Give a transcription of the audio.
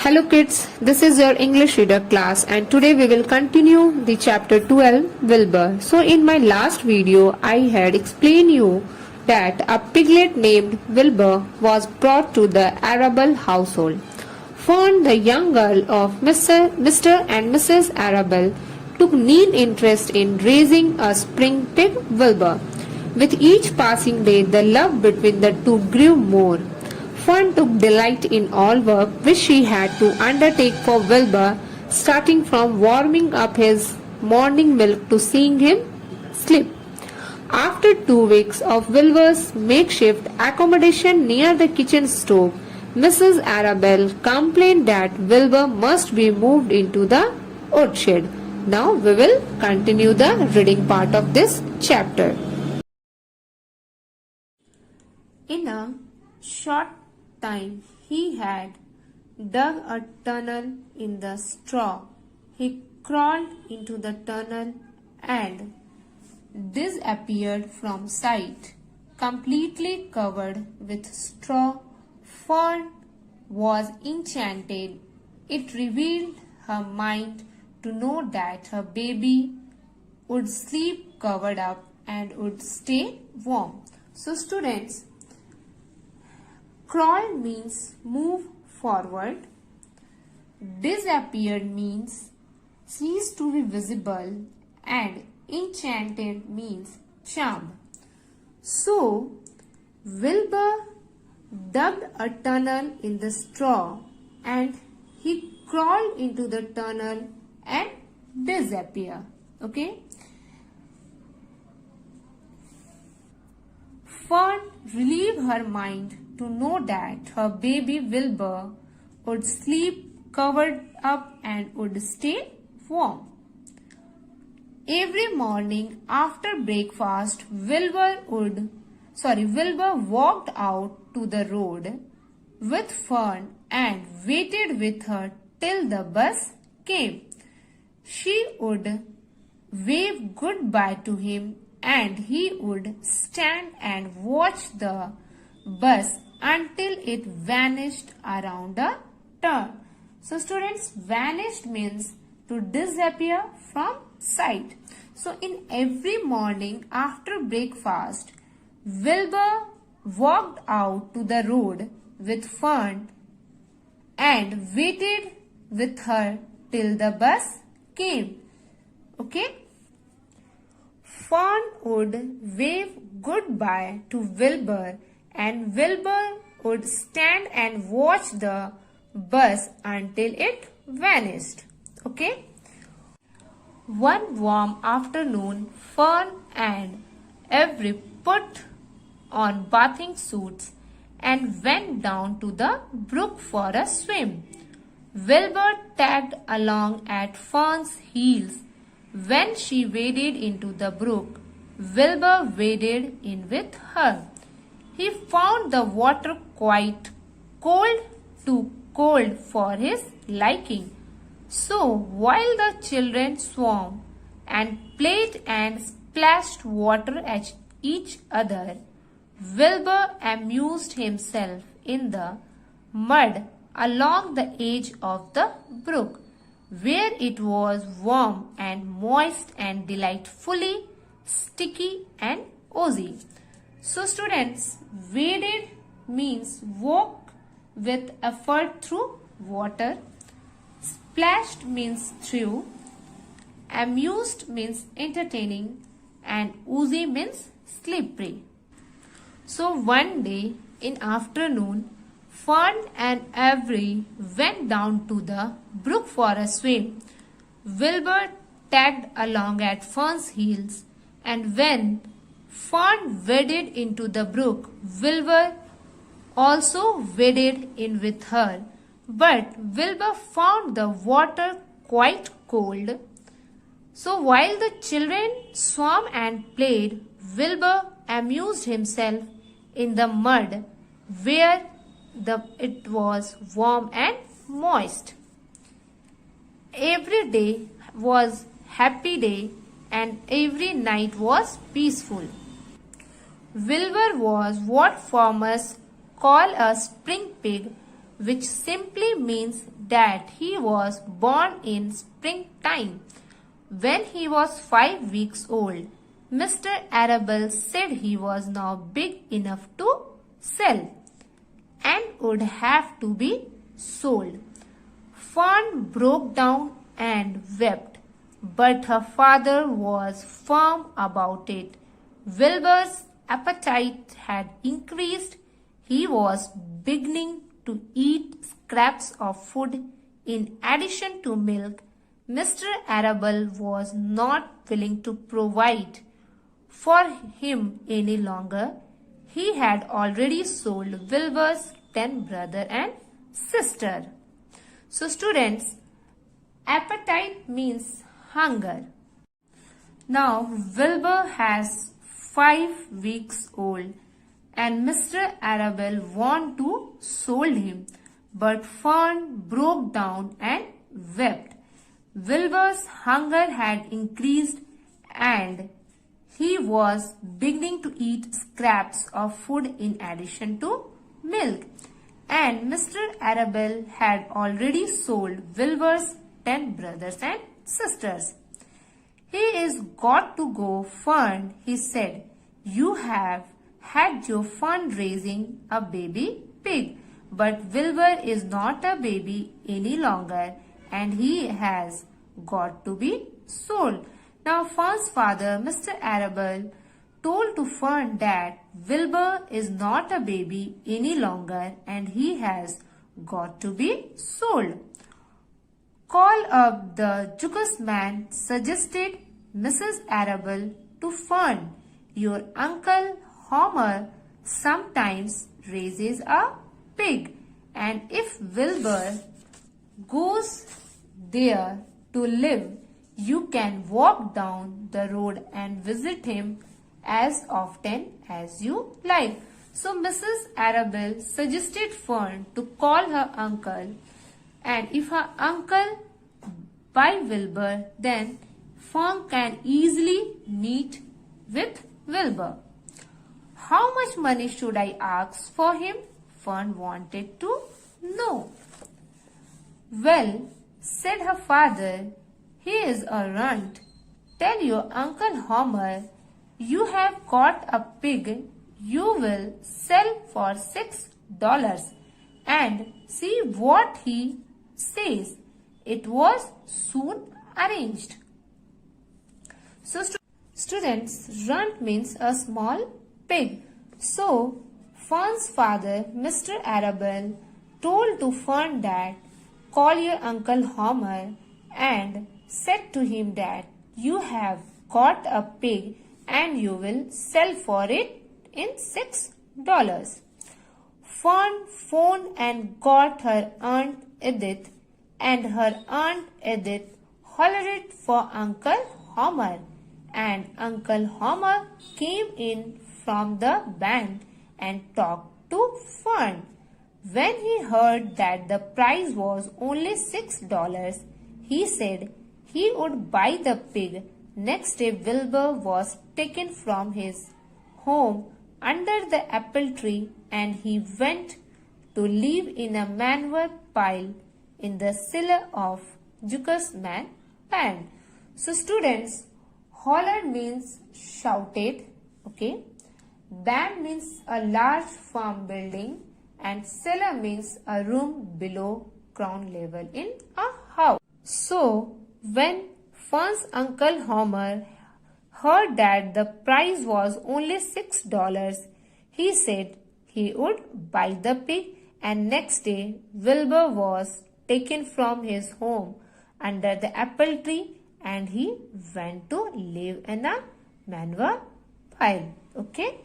Hello kids, this is your English reader class and today we will continue the chapter 12 Wilbur. So in my last video I had explained you that a piglet named Wilbur was brought to the Arable household. Fern, the young girl of Mr. and Mrs. Arable, took keen interest in raising a spring pig Wilbur. With each passing day the love between the two grew more. Fern took delight in all work which she had to undertake for Wilbur, starting from warming up his morning milk to seeing him sleep. After 2 weeks of Wilbur's makeshift accommodation near the kitchen stove, Mrs. Arabelle complained that Wilbur must be moved into the woodshed. Now we will continue the reading part of this chapter. In a short time he had dug a tunnel in the straw. He crawled into the tunnel and disappeared from sight. Completely covered with straw, Fern was enchanted. It revealed her mind to know that her baby would sleep covered up and would stay warm. So students, crawl means move forward. Disappeared means cease to be visible, and enchanted means charmed. So, Wilbur dug a tunnel in the straw and he crawled into the tunnel and disappeared. Okay. Fern relieved her mind to know that her baby Wilbur would sleep covered up and would stay warm. Every morning after breakfast, Wilbur walked out to the road with Fern and waited with her till the bus came. She would wave goodbye to him and he would stand and watch the bus until it vanished around a turn. So students, vanished means to disappear from sight. So in every morning after breakfast, Wilbur walked out to the road with Fern and waited with her till the bus came. Okay. Fern would wave goodbye to Wilbur and Wilbur would stand and watch the bus until it vanished. Okay. One warm afternoon, Fern and Avery put on bathing suits and went down to the brook for a swim. Wilbur tagged along at Fern's heels. When she waded into the brook, Wilbur waded in with her. He found the water quite too cold for his liking. So while the children swam and played and splashed water at each other, Wilbur amused himself in the mud along the edge of the brook, where it was warm and moist and delightfully sticky and oozy. So students, waded means walk with effort through water, splashed means through, amused means entertaining, and oozy means slippery. So one day in afternoon, Fern and Avery went down to the brook for a swim. Wilbur tagged along at Fern's heels, and when Fern waded into the brook, Wilbur also waded in with her. But Wilbur found the water quite cold. So while the children swam and played, Wilbur amused himself in the mud where it was warm and moist. Every day was happy day and every night was peaceful. Wilbur was what farmers call a spring pig, which simply means that he was born in springtime. When he was 5 weeks old, Mr. Arable said he was now big enough to sell and would have to be sold. Fawn broke down and wept, but her father was firm about it. Wilbur's appetite had increased. He was beginning to eat scraps of food in addition to milk. Mr. Arable was not willing to provide for him any longer. He had already sold Wilbur's 10 brother and sister. So students, appetite means hunger. Now Wilbur has 5 weeks old and Mr. Arable want to sold him, but Fern broke down and wept. Wilbur's hunger had increased and he was beginning to eat scraps of food in addition to milk. And Mr. Arable had already sold Wilbur's 10 brothers and sisters. He is got to go, Fern, he said. You have had your fun raising a baby pig, but Wilbur is not a baby any longer and he has got to be sold. Now Fern's father, Mr. Arable, told to Fern that Wilbur is not a baby any longer and he has got to be sold. Call up the Jukes man, suggested Mrs. Arable to Fern. Your uncle Homer sometimes raises a pig, and if Wilbur goes there to live, you can walk down the road and visit him as often as you like. So Mrs. Arable suggested Fern to call her uncle, and if her uncle buy Wilbur, then Fern can easily meet with Wilbur. How much money should I ask for him? Fern wanted to know. Well, said her father, he is a runt. Tell your Uncle Homer you have got a pig you will sell for $6 and see what he says. It was soon arranged. So students, runt means a small pig. So Fern's father, Mr. Arable, told to Fern that call your Uncle Homer and said to him that you have got a pig and you will sell for it in $6. Fern phoned and got her Aunt Edith, and her Aunt Edith hollered for Uncle Homer, and Uncle Homer came in from the band and talked to Fern. When he heard that the price was only $6, he said he would buy the pig. Next day Wilbur was taken from his home under the apple tree and he went to live in a manure pile in the cellar of Jukes man band. So students, holler means shouted, okay. Band means a large farm building and cellar means a room below ground level in a house. So when Fern's Uncle Homer heard that the price was only $6, he said he would buy the pig, and next day Wilbur was taken from his home under the apple tree and he went to live in a manure pile. Okay.